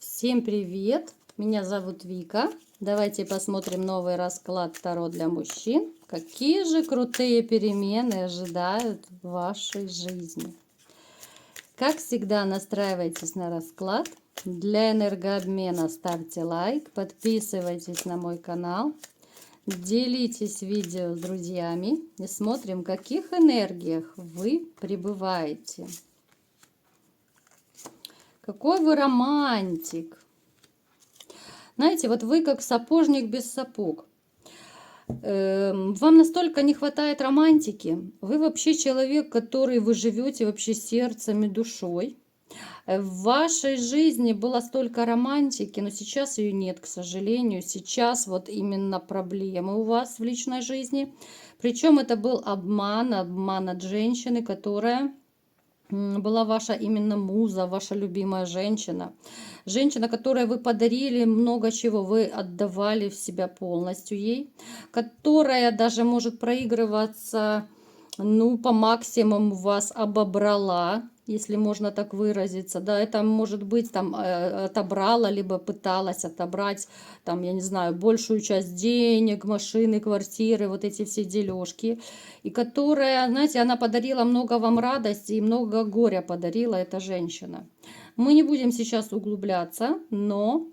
Всем привет! Меня зовут Вика. Давайте посмотрим новый расклад Таро для мужчин. Какие же крутые перемены ожидают в вашей жизни? Как всегда, настраивайтесь на расклад. Для энергообмена ставьте лайк, подписывайтесь на мой канал, делитесь видео с друзьями и смотрим, в каких энергиях вы пребываете. Какой вы романтик! Знаете, вот вы как сапожник без сапог. Вам настолько не хватает романтики. Вы вообще человек, который вы живете вообще сердцем и душой. В вашей жизни было столько романтики, но сейчас ее нет, к сожалению. Сейчас вот именно проблемы у вас в личной жизни. Причем это был обман от женщины, которая была ваша именно муза, ваша любимая женщина. Женщина, которой вы подарили много чего, вы отдавали в себя полностью ей, которая даже может проигрываться, ну, по максимуму вас обобрала, если можно так выразиться, да, это может быть там отобрала, либо пыталась отобрать, там, я не знаю, большую часть денег, машины, квартиры, вот эти все дележки, и которая, знаете, она подарила много вам радости и много горя подарила эта женщина. Мы не будем сейчас углубляться, но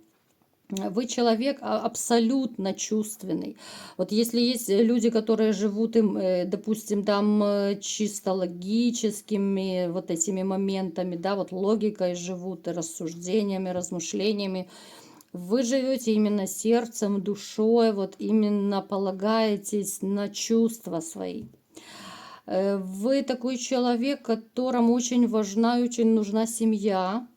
вы человек абсолютно чувственный. Вот если есть люди, которые живут, допустим, там чисто логическими вот этими моментами, да, вот логикой живут, и рассуждениями, размышлениями, вы живете именно сердцем, душой, вот именно полагаетесь на чувства свои. Вы такой человек, которому очень важна и очень нужна семья.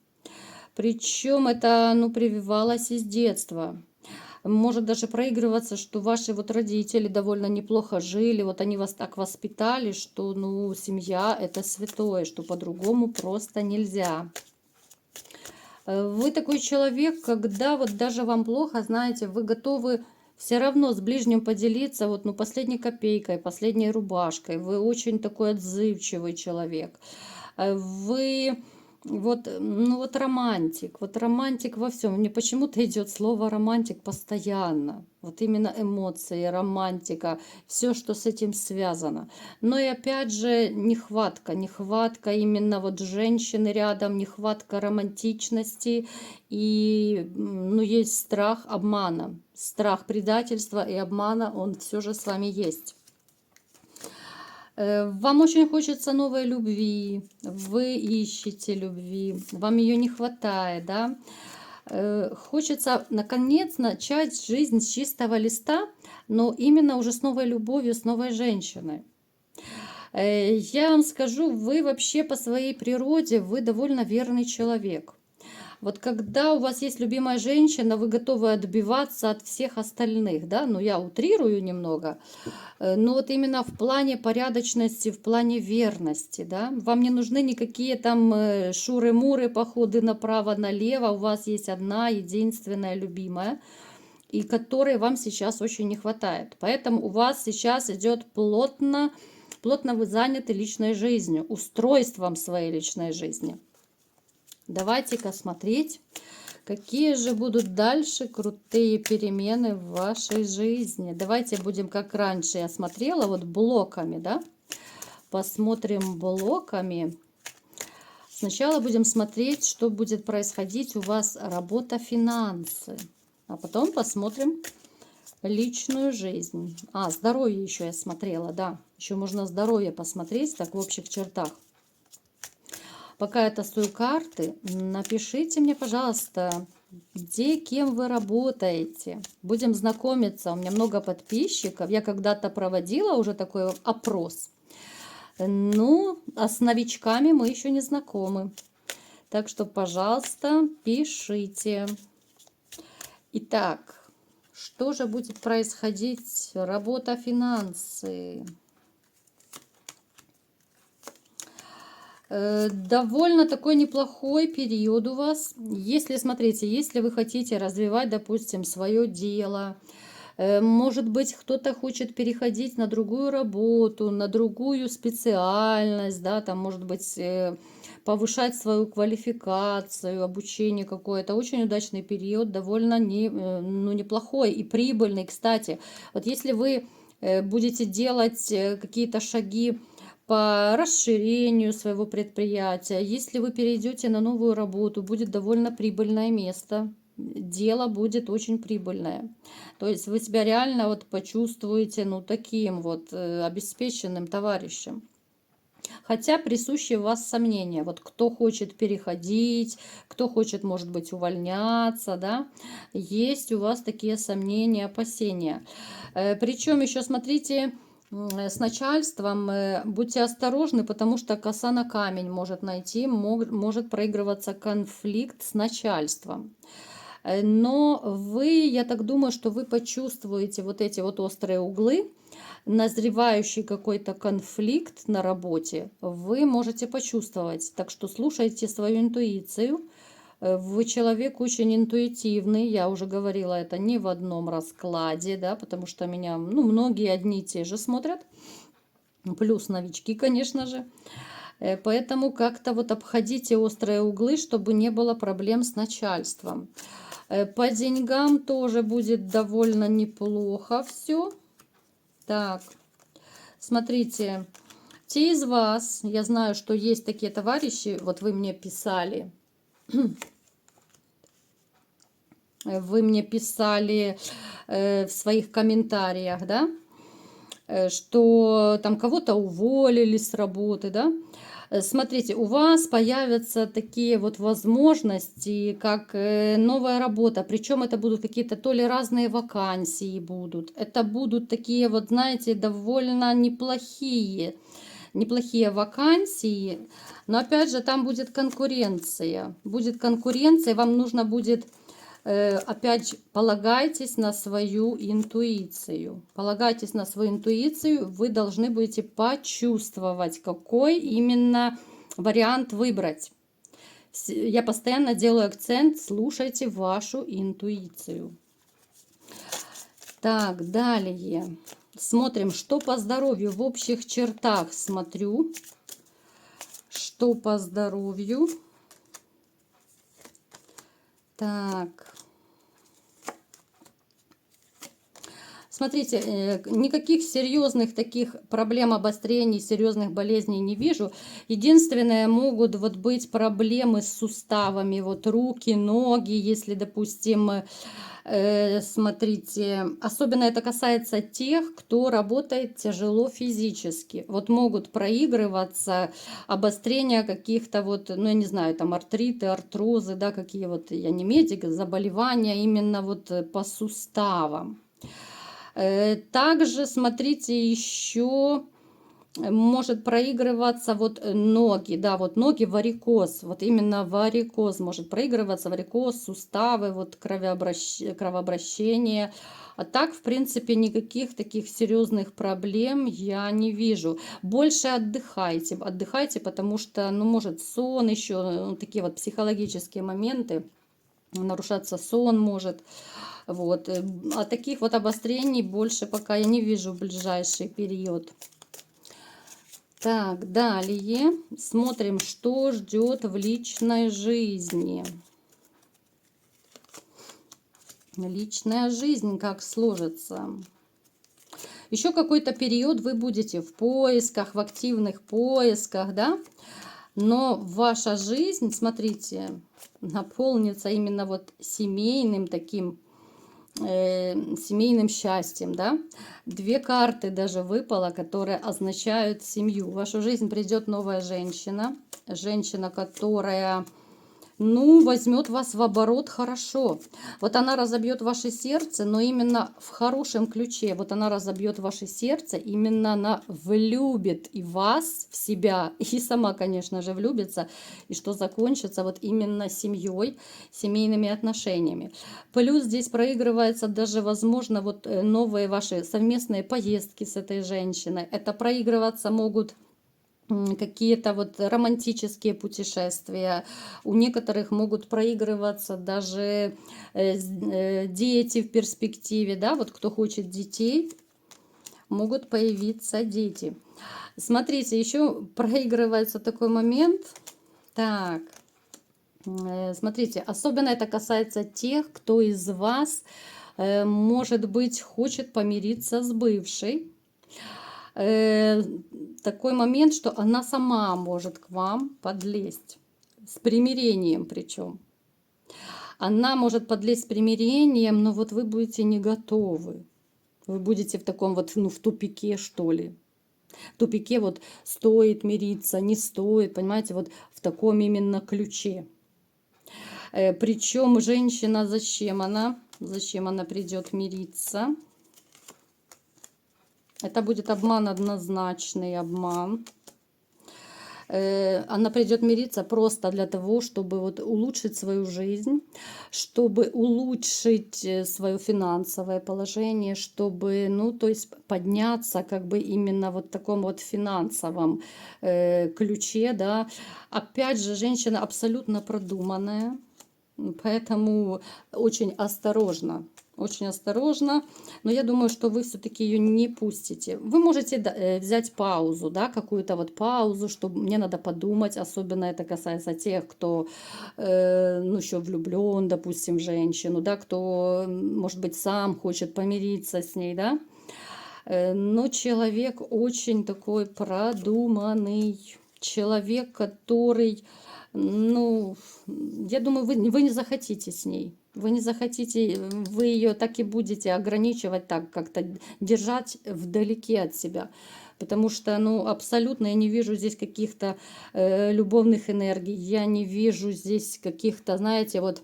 Причем это, ну, прививалось из детства. Может даже проигрываться, что ваши вот родители довольно неплохо жили, вот они вас так воспитали, что, ну, семья это святое, что по-другому просто нельзя. Вы такой человек, когда вот даже вам плохо, знаете, вы готовы все равно с ближним поделиться вот, ну, последней копейкой, последней рубашкой. Вы очень такой отзывчивый человек. Вы вот, ну вот романтик во всем. Мне почему-то идет слово романтик постоянно. Вот именно эмоции, романтика, все, что с этим связано. Но и опять же нехватка именно вот женщины рядом, нехватка романтичности. И, ну, есть страх обмана, страх предательства и обмана, он все же с вами есть. Вам очень хочется новой любви, вы ищете любви, вам ее не хватает, да? Хочется, наконец, начать жизнь с чистого листа, но именно уже с новой любовью, с новой женщиной. Я вам скажу, вы вообще по своей природе, вы довольно верный человек. Вот когда у вас есть любимая женщина, вы готовы отбиваться от всех остальных, да? Ну, я утрирую немного. Но вот именно в плане порядочности, в плане верности, да, вам не нужны никакие там шуры-муры, походы направо-налево, у вас есть одна единственная любимая, и которой вам сейчас очень не хватает. Поэтому у вас сейчас идет плотно вы заняты личной жизнью, устройством своей личной жизни. Давайте-ка смотреть, какие же будут дальше крутые перемены в вашей жизни. Давайте будем, как раньше я смотрела, вот блоками, да? Посмотрим блоками. Сначала будем смотреть, что будет происходить у вас работа, финансы. А потом посмотрим личную жизнь. Здоровье еще я смотрела, да. Еще можно здоровье посмотреть, так в общих чертах. Пока я тасую карты, напишите мне, пожалуйста, где, кем вы работаете. Будем знакомиться. У меня много подписчиков. Я когда-то проводила уже такой опрос. Ну, а с новичками мы еще не знакомы. Так что, пожалуйста, пишите. Итак, что же будет происходить? Работа, финансы. Довольно такой неплохой период у вас. Если, смотрите, если вы хотите развивать, допустим, свое дело, Может быть, кто-то хочет переходить на другую работу, на другую специальность, да, там, может быть, повышать свою квалификацию, обучение какое-то. Очень удачный период, довольно ну, неплохой и прибыльный, кстати. Вот если вы будете делать какие-то шаги по расширению своего предприятия, если вы перейдете на новую работу, будет довольно прибыльное место, дело будет очень прибыльное. То есть вы себя реально вот почувствуете, ну, таким вот обеспеченным товарищем. Хотя присущи у вас сомнения. Вот кто хочет переходить, кто хочет, может быть, увольняться, да, есть у вас такие сомнения, опасения. Причем еще, смотрите, с начальством будьте осторожны, потому что коса на камень может найти, может проигрываться конфликт с начальством. Но вы, я так думаю, что вы почувствуете вот эти вот острые углы, назревающий какой-то конфликт на работе, вы можете почувствовать. Так что слушайте свою интуицию. Вы человек очень интуитивный, я уже говорила это не в одном раскладе, да, потому что меня, ну, многие одни и те же смотрят, плюс новички, конечно же. Поэтому как-то вот обходите острые углы, чтобы не было проблем с начальством. По деньгам тоже будет довольно неплохо все. Так, смотрите, те из вас, я знаю, что есть такие товарищи, вот вы мне писали в своих комментариях, да, что там кого-то уволили с работы, да. Смотрите, у вас появятся такие вот возможности, как новая работа, причем это будут какие-то то ли разные вакансии будут, это будут такие вот, знаете, довольно неплохие вакансии, но опять же там будет конкуренция, вам нужно будет опять полагайтесь на свою интуицию. Полагайтесь на свою интуицию, вы должны будете почувствовать, какой именно вариант выбрать. Я постоянно делаю акцент, слушайте вашу интуицию. Так, далее. Смотрим, что по здоровью в общих чертах. Смотрю, что по здоровью. Так. Смотрите, никаких серьезных таких проблем обострений, серьезных болезней не вижу. Единственное, могут вот быть проблемы с суставами, вот руки, ноги, если, допустим, смотрите, особенно это касается тех, кто работает тяжело физически. Вот могут проигрываться обострения каких-то вот, ну я не знаю, там артриты, артрозы, да, какие вот, я не медик, заболевания именно вот по суставам. Также, смотрите, еще может проигрываться вот ноги, да, вот ноги, варикоз, вот именно варикоз может проигрываться, варикоз, суставы, вот кровообращение. А так, в принципе, никаких таких серьезных проблем я не вижу. Больше отдыхайте, потому что, ну, может, сон еще, ну, такие вот психологические моменты, нарушаться сон может. Вот. А таких вот обострений больше пока я не вижу в ближайший период. Так, далее смотрим, что ждет в личной жизни. Личная жизнь как сложится. Еще какой-то период вы будете в поисках, в активных поисках, да? Но ваша жизнь, смотрите, наполнится именно вот семейным таким семейным счастьем, да. Две карты даже выпало, которые означают семью. В вашу жизнь придет новая женщина, которая, ну, возьмет вас в оборот хорошо. Вот она разобьет ваше сердце, но именно в хорошем ключе. Вот она разобьет ваше сердце, именно она влюбит и вас в себя, и сама, конечно же, влюбится. И что закончится вот именно семьей, семейными отношениями. Плюс здесь проигрывается даже, возможно, вот новые ваши совместные поездки с этой женщиной. Это проигрываться могут какие-то вот романтические путешествия. У некоторых могут проигрываться даже дети в перспективе, да, вот кто хочет детей, могут появиться дети. Смотрите, еще проигрывается такой момент. Так, смотрите, особенно это касается тех, кто из вас, может быть, хочет помириться с бывшей. Э, Такой момент, что она сама может к вам подлезть. С примирением причем. Она может подлезть с примирением, но вот вы будете не готовы. Вы будете в таком вот, ну, в тупике, что ли. В тупике вот стоит мириться, не стоит, понимаете, вот в таком именно ключе. Причем женщина, зачем она? Зачем она придет мириться? Это будет обман, однозначный обман. Она придет мириться просто для того, чтобы вот улучшить свою жизнь, чтобы улучшить свое финансовое положение, чтобы, ну, то есть подняться как бы именно вот в таком вот финансовом ключе, да. Опять же, женщина абсолютно продуманная, поэтому очень осторожно. Очень осторожно, но я думаю, что вы все-таки ее не пустите. Вы можете взять паузу, да, какую-то вот паузу, что мне надо подумать, особенно это касается тех, кто, ну, еще влюблен, допустим, в женщину, да, кто, может быть, сам хочет помириться с ней, да. Но человек очень такой продуманный, человек, который, ну, я думаю, вы не захотите с ней. Вы не захотите, вы ее так и будете ограничивать, так как-то держать вдалеке от себя. Потому что, ну, абсолютно я не вижу здесь каких-то любовных энергий, я не вижу здесь каких-то, знаете, вот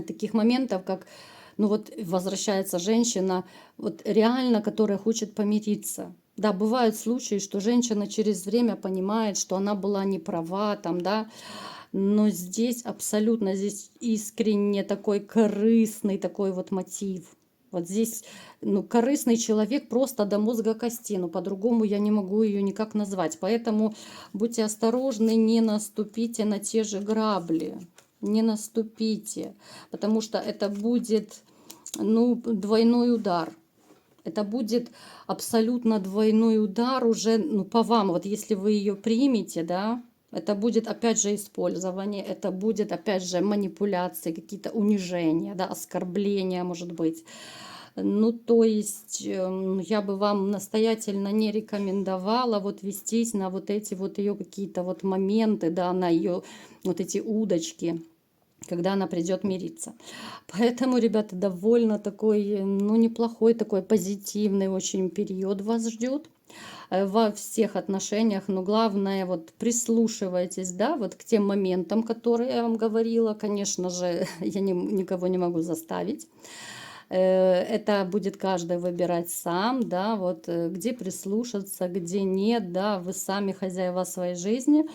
таких моментов, как, ну вот возвращается женщина, вот реально, которая хочет помириться. Да, бывают случаи, что женщина через время понимает, что она была не права, там, да, но здесь абсолютно, здесь искренне такой корыстный такой вот мотив. Вот здесь, ну, корыстный человек просто до мозга костей, ну, по-другому я не могу ее никак назвать. Поэтому будьте осторожны, не наступите на те же грабли, не наступите, потому что это будет, ну, двойной удар. Это будет абсолютно двойной удар уже, ну, по вам. Вот если вы ее примете, да, это будет опять же использование, это будет опять же манипуляции, какие-то унижения, да, оскорбления, может быть. Ну, то есть я бы вам настоятельно не рекомендовала вот вестись на вот эти вот ее какие-то вот моменты, да, на ее вот эти удочки, когда она придет мириться. Поэтому, ребята, довольно такой, ну, неплохой, такой позитивный очень период вас ждет во всех отношениях, но главное, вот прислушивайтесь, да, вот к тем моментам, которые я вам говорила. Конечно же, я никого не могу заставить. Это будет каждый выбирать сам, да, вот где прислушаться, где нет, да, вы сами хозяева своей жизни.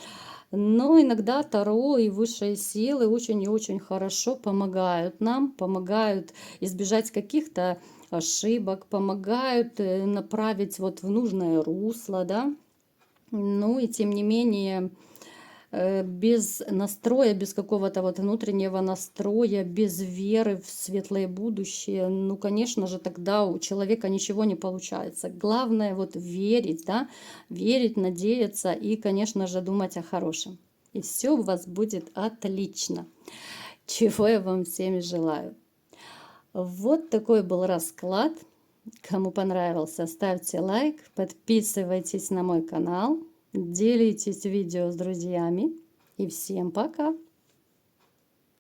Но иногда Таро и высшие силы очень и очень хорошо помогают нам, помогают избежать каких-то ошибок, помогают направить вот в нужное русло, да. Ну и тем не менее, без настроя, без какого-то вот внутреннего настроя, без веры в светлое будущее, ну, конечно же, тогда у человека ничего не получается. Главное вот верить, да, верить, надеяться и, конечно же, думать о хорошем. И все у вас будет отлично. Чего я вам всем желаю. Вот такой был расклад. Кому понравился, ставьте лайк, подписывайтесь на мой канал, делитесь видео с друзьями. И всем пока!